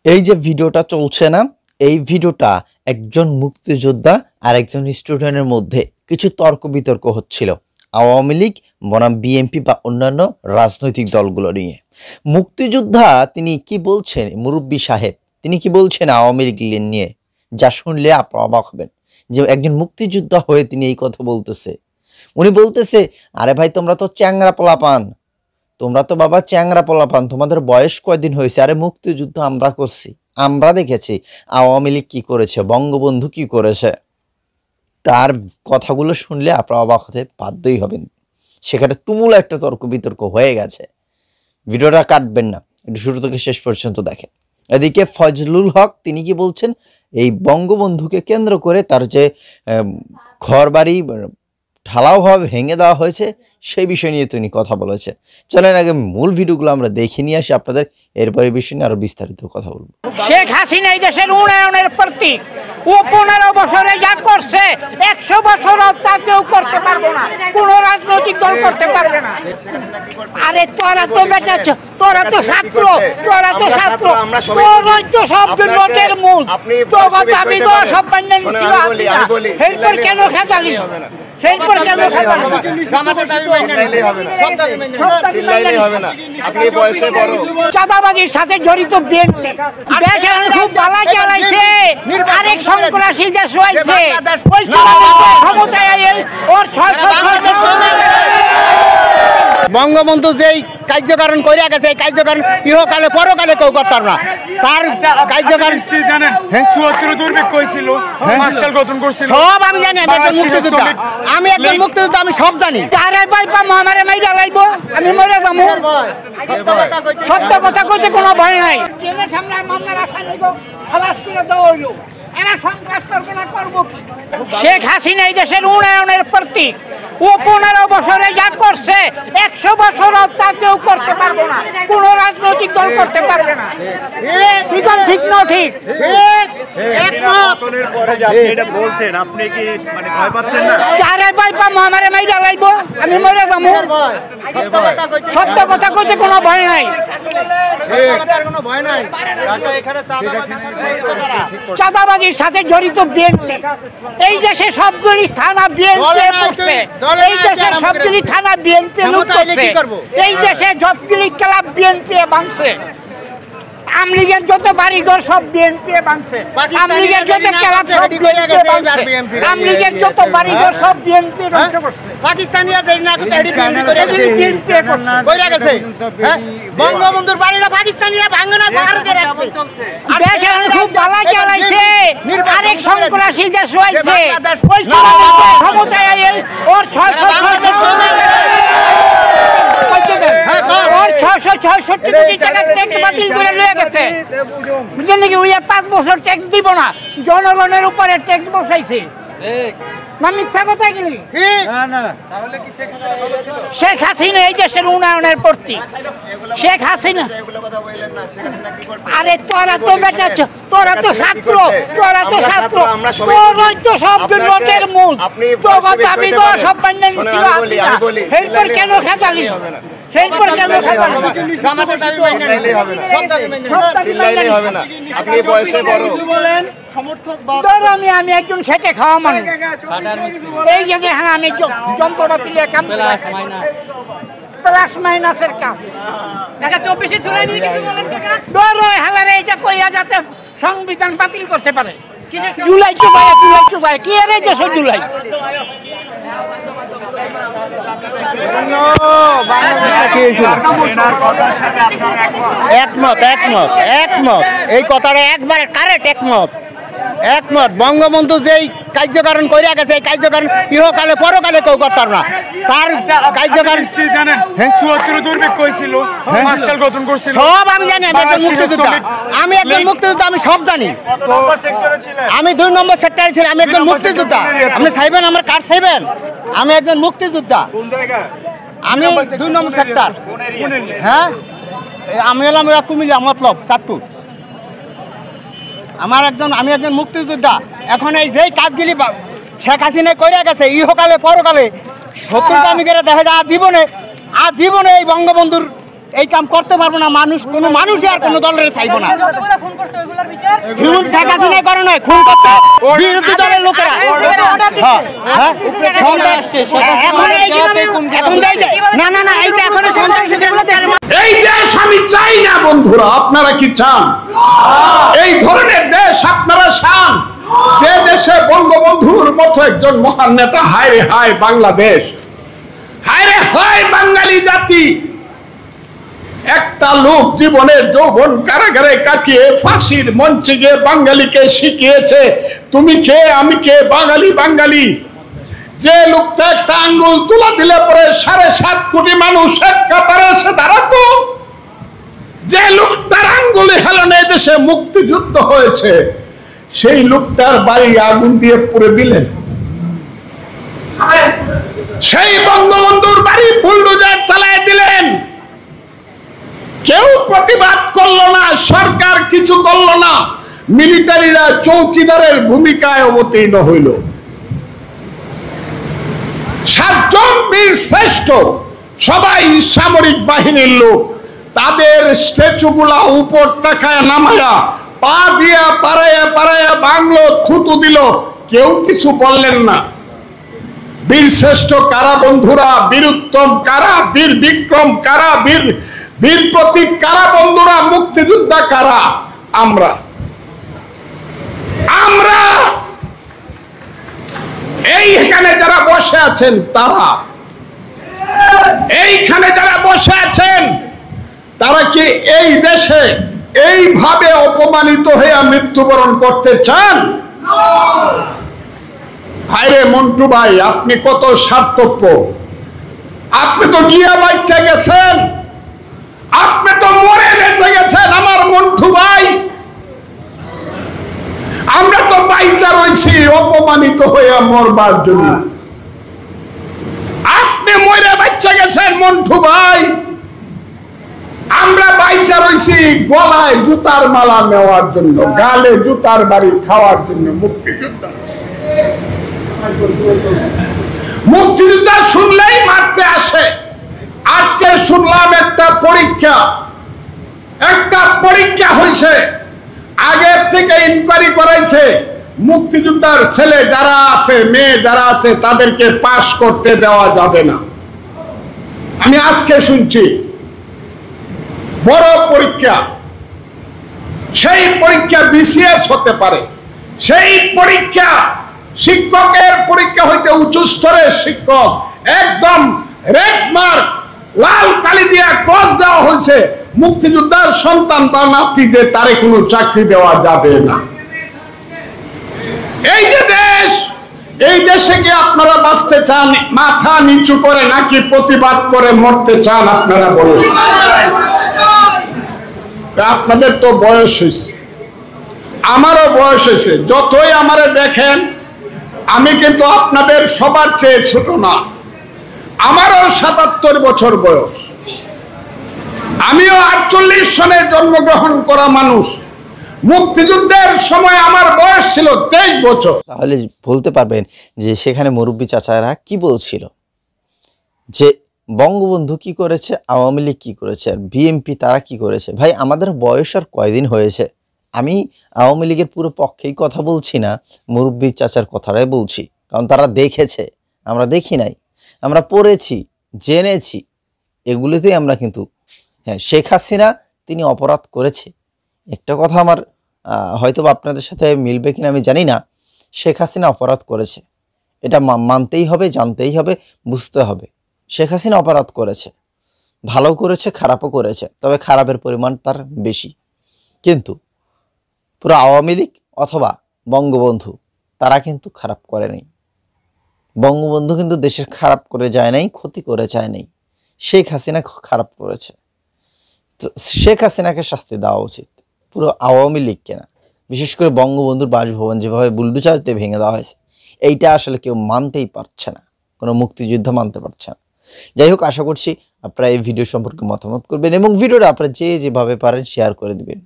এই যে ভিডিওটা চলছে না, এই ভিডিওটা একজন মুক্তিযোদ্ধা আর একজন স্টুডেন্টের মধ্যে কিছু তর্ক বিতর্ক হচ্ছিল আওয়ামী লীগ বনাম বিএনপি বা অন্যান্য রাজনৈতিক দলগুলো নিয়ে। মুক্তিযোদ্ধা তিনি কি বলছেন, মুরব্বী সাহেব তিনি কি বলছেন আওয়ামী লীগ নিয়ে, যা শুনলে আপনারা অবাক হবেন যে একজন মুক্তিযোদ্ধা হয়ে তিনি এই কথা বলতেছে। উনি বলতেছে, আরে ভাই তোমরা তো চ্যাংরা পোলাপান, তোমরা তো বাবা চ্যাংরা পোলাপান, তোমাদের বয়স কয়দিন হয়েছে? আরে মুক্তিযুদ্ধ আমরা করছি, আমরা দেখেছি আওয়ামী লীগ কি করেছে, বঙ্গবন্ধু কি করেছে। তার কথাগুলো শুনলে আপনারা অবাক হতে বাধ্যই হবেন। সেখানে তুমুল একটা তর্ক বিতর্ক হয়ে গেছে। ভিডিওটা কাটবেন না, একটু শুরু থেকে শেষ পর্যন্ত দেখেন। এদিকে ফজলুল হক তিনি কি বলছেন, এই বঙ্গবন্ধুকে কেন্দ্র করে তার যে ঘর বাড়ি ঢালাওভাবে ভেঙে দেওয়া হয়েছে সেই বিষয় নিয়ে তিনি কথা বলেছেন। চলেন আগে মূল ভিডিওগুলো আমরা দেখে নিয়ে আসি, আপনাদের এরপরে বিষয় নিয়ে আরো বিস্তারিত কথা বলবো। শেখ হাসিনা এই দেশের উন্নয়নের প্রতীক। ও 15 বছরে যা করছে 100 বছরও তা কেউ করতে পারবে না, কোন রাজনৈতিক দল করতে পারবে না। আরে তোরা তো বেটা, তোরা তো ছাত্র, তোরা তো ছাত্র, তোরাই তো সব নোটের মূল। তো আমি তো সব বান্না নিছিল আছি না, এরপর কেন খেতালি, এরপর কেন খেতালি? জামাতে দাবি মাইনা নিলে হবে না, সব দাবি মাইনা চিল্লাইলে হবে না। আপনি বয়সে বড়, চাঁদাবাজির সাথে জড়িত বিএনপি দেশ খুব বালা চালাইছে, আরেক সন্ত্রাসী দেশ হয়েছে, ওই ক্ষমতায় ওর 600 বঙ্গবন্ধু যেই কার্যকারণ করিয়া গেছে, এই কার্যকারণ ইহকালে পরকালে কেউ করতাম না। তার কার্যকারণ জানেন, 74 দুর্ভিক্ষ হয়েছিল, মার্শাল গঠন করছিল, সব আমি জানি। আমি একজন মুক্তিযোদ্ধা, আমি একজন মুক্তিযোদ্ধা, আমি সব জানি। আরে ভাই আমারে মাইরা লাইবো, আমি মরে যাবো। সত্য কথা কইতে কোনো ভয় নাই। জেলের সামনে মামলার আসামি গো খালাস করে দেওয়া হইলো, এরা সন্ত্রাস করবে না, করবো কি? শেখ হাসিনা এই দেশের উন্নয়নের প্রতীক। ও 15 বছরে যা করছে 100 বছরও তা কেউ করতে পারবে না, কোন রাজনৈতিক দল করতে পারবে না। ঠিক না? ঠিক। পতনের পরে যে আপনি এটা বলছেন, আপনি কি মানে ভয় পাচ্ছেন না? আরে ভাই আমারে মাইরা লাইবো, আমি মরে যাবো। সত্য কথা কইতে কোনো ভয় নাই। চাঁদাবাজির সাথে জড়িত বিএনপি এই দেশে সবগুলি থানা বিএনপি করছে, এই দেশে সবগুলি থানা বিএনপি লুট করছে, এই দেশে সবগুলি ক্লাব বিএনপি ভাঙছে, আমলিগের যত বাড়িঘর সব বিএনপি ভাঙছে, আমলিগের যত ক্লাব সব বিএনপি ভাঙছে, আমলিগের যত বাড়িঘর সব বিএনপি ধ্বংস করছে। পাকিস্তানিরা দেরি না করতে এডি বিএনপি করে বিএনপি কইরা গেছে। বঙ্গবন্ধুর বাড়িটা পাকিস্তানিরা ভাঙে না, ভারতে রাখছে। দেশ খুব বালা চালাইছে, আরেক সন্ত্রাসী দেশ হয়েছে, ওই ক্ষমতায় ওর 666 কোটি টাকা ট্যাক্স বাতিল করে নিয়ে গেছে। বুঝলেন নাকি? ওই 5 বছর ট্যাক্স দিব না, জনগণের উপরে ট্যাক্স বসাইছে। না মিথ্যা কথা গেলি? শেখ হাসিনা এই দেশের উন্নয়নের প্রতীক। শেখ হাসিনা, আরে তোরা তো বেটা, তোরা তো ছাত্র, তোরা তো ছাত্র, তোরাই তো সব নোটের মূল। তো আমি তো সব বান্না নিছিল আছি না, এরপর কেন খেতালি, এরপর কেন খেতালি? জামাতে দাবি মাইনা নিলে হবে না, সব দাবি মাইনা চিল্লাইলে হবে না। আপনি বয়সে বড়, আমি একজন খেটে খাওয়া মানুষ। এই যে দেখেন আমি যন্ত্রপাতি নিয়ে কাম করি, প্লাস মাইনাসের কাজ। 24 জুলাই নিয়ে কিছু বলেন কাকা? ধরো হালারে এটা কইয়া যাতে সংবিধান বাতিল করতে পারে। জুলাই চুবাই কি এর এই দেশ জুলাই? একমত, একমত, একমত। এই কথাটা একবারে কারেক্ট, একমত, একমত। বঙ্গবন্ধু যেই কার্যকারণ করিয়া গেছে, এই কার্যকারণ ইহকালে পরকালে কেউ করতাম না। তার কার্যকারণ জানেন, 74 দুর্ভিক্ষ হয়েছিল, মার্শাল গঠন করছিল, সব আমি জানি। আমি একজন মুক্তিযোদ্ধা, আমি একজন মুক্তিযোদ্ধা, আমি সব জানি। আমি 2 নম্বর সেক্টরে ছিলাম, আমি একজন মুক্তিযোদ্ধা। আপনি চাইবেন আমার কার্ড চাইবেন? আমি একজন মুক্তিযোদ্ধা। কোন জায়গা? আমি 2 নম্বর সেক্টর। হ্যাঁ, আমি হলাম কুমিল্লা মতলব চাঁদপুর। আমি একজন মুক্তিযোদ্ধা। এখন এই যেই কাজগুলি শেখ হাসিনা কইরা গেছে, ইহকালে পরকালে শত্রুতা আমি করে দেখা যায়। আজীবনে এই বঙ্গবন্ধুর এই কাম করতে পারবো না। কোনো মানুষই আর কোনো দলের চাইবো না। খুন শেখ হাসিনা করে নয়, খুন করতে বিরোধী দলের লোকেরা। এই দেশ আমি চাই না বন্ধুরা। আপনারা কি চান এই ধরনের দেশ? আপনারা চান যে দেশে বঙ্গবন্ধুর মতো একজন মহান নেতা? হায় রে হায় বাংলাদেশ, হায় রে হায় বাঙালি জাতি। একটা লোক জীবনের যৌবন কারাগারে কাটিয়ে ফাঁসির মঞ্চে গিয়ে বাঙালিকে শিখিয়েছে তুমি কে আমি কে, বাঙালি বাঙালি। যে লোকটা একটা আঙ্গুল তুলা দিলে পরে 7.5 কোটি মানুষ এক কাতারে এসে দাঁড়াতো, যে লোকটার আঙ্গুলে হেলনে দেশে মুক্তিযুদ্ধ হয়েছে, সেই লোকটার বাড়ি আগুন দিয়ে পুড়ে দিলেন। সেই বঙ্গবন্ধুর বাড়ি বুলডোজার চালায় দিলেন। কেউ প্রতিবাদ করলো না, সরকার কিছু করলো না, মিলিটারিরা চৌকিদারের ভূমিকায় অবতীর্ণ হইল। 7 জন বীর শ্রেষ্ঠ, সবাই সামরিক বাহিনীর লোক, তাদের স্ট্যাচুগুলা উপর তাকায় নামায়া পা দিয়া পাড়াইয়া পাড়াইয়া বাংলো, থুতু দিল, কেউ কিছু বললেন না। বীর শ্রেষ্ঠ কারা বন্ধুরা? বীর উত্তম কারা? বীর বিক্রম কারা? বীর প্রতীক কারা বন্ধুরা? মুক্তিযোদ্ধা কারা? আমরা এইখানে যারা বসে আছেন তারা, এইখানে যারা বসে আছেন তারা কি এই দেশে এইভাবে অপমানিত হয়ে মৃত্যুবরণ করতে চান? হায়রে মন্টু ভাই, আপনি কত স্বার্থপর। আপনি তো গিয়া বাচ্চা গেছেন, আপনি তো মরে বেঁচে গেছেন আমার মন্টু ভাই। আমরা তো বাইচা রয়েছি অপমানিত হইয়া মরবার জন্য। আপনি মরে বাচ্চা গেছেন মন্টু ভাই, আমরা বাইচা রয়েছি গলায় জুতার মালা নেওয়ার জন্য, গালে জুতার বাড়ি খাওয়ার জন্য। মুক্তিযোদ্ধা শুনলেই মারতে আসে। আজকে শুনলাম একটা পরীক্ষা হয়েছে, আগের থেকে ইনকোয়ারি করাইছে, মুক্তিযোদ্ধার ছেলে যারা আছে, মেয়ে যারা আছে, তাদেরকে পাস করতে দেওয়া যাবে না। আমি আজকে শুনছি বড় পরীক্ষা, সেই পরীক্ষা বিসিএস হতে পারে, সেই পরীক্ষা শিক্ষকের পরীক্ষা হইতে উঁচু স্তরের শিক্ষক, একদম রেড মার্ক লাল কালি দিয়া ক্রস দেওয়া হয়েছে। মুক্তিযোদ্ধার সন্তান বা নাতি যে তারে কোনো চাকরি দেওয়া যাবে না। এই যে দেশ, এই দেশে কি আপনারা বাঁচতে চান মাথা নিচু করে নাকি প্রতিবাদ করে মরতে চান? আপনারা বলুন। আপনাদের তো বয়স হয়েছে, আমারও বয়স হয়েছে। যতই আমারে দেখেন, আমি কিন্তু আপনাদের সবার চেয়ে ছোট না। আমারও 77 বছর বয়স, আমিও 48 সনে জন্মগ্রহণ করা মানুষ। মুক্তিযুদ্ধের সময় আমার বয়স ছিল 23 বছর। তাহলে বলতে পারবেন যে সেখানে মুরব্বী চাচারা কি বলছিল, যে বঙ্গবন্ধু কি করেছে, আওয়ামী লীগ কি করেছে, আর বিএনপি তারা কি করেছে? ভাই, আমাদের বয়স আর কয়দিন হয়েছে। আমি আওয়ামী লীগের পুরো পক্ষেই কথা বলছি না, মুরব্বী চাচার কথাটাই বলছি, কারণ তারা দেখেছে, আমরা দেখি নাই, আমরা পড়েছি, জেনেছি, এগুলোতেই আমরা কিন্তু। হ্যাঁ, শেখ হাসিনা তিনি অপরাধ করেছে। একটা কথা আমার হয়তো আপনাদের সাথে মিলবে কিনা আমি জানি না, শেখ হাসিনা অপরাধ করেছে, এটা মানতেই হবে, জানতেই হবে, বুঝতে হবে। শেখ হাসিনা অপরাধ করেছে, ভালো করেছে, খারাপও করেছে, তবে খারাপের পরিমাণ তার বেশি। কিন্তু পুরো আওয়ামী লীগ অথবা বঙ্গবন্ধু তারা কিন্তু খারাপ করে নাই। বঙ্গবন্ধু কিন্তু দেশের খারাপ করে যায় নাই, ক্ষতি করে যায় নাই। শেখ হাসিনা খারাপ করেছে, তো শেখ হাসিনাকে শাস্তি দেওয়া উচিত, পুরো আওয়ামী লীগকে না। বিশেষ করে বঙ্গবন্ধুর বাসভবন যেভাবে বুলডোজারতে ভেঙে দেওয়া হয়েছে, এইটা আসলে কেউ মানতেই পারছে না, কোনো মুক্তিযোদ্ধা মানতে পারছে না। যাই হোক, আশা করছি আপনারা এই ভিডিও সম্পর্কে মতামত করবেন এবং ভিডিওটা আপনারা যেভাবে পারেন শেয়ার করে দিবেন।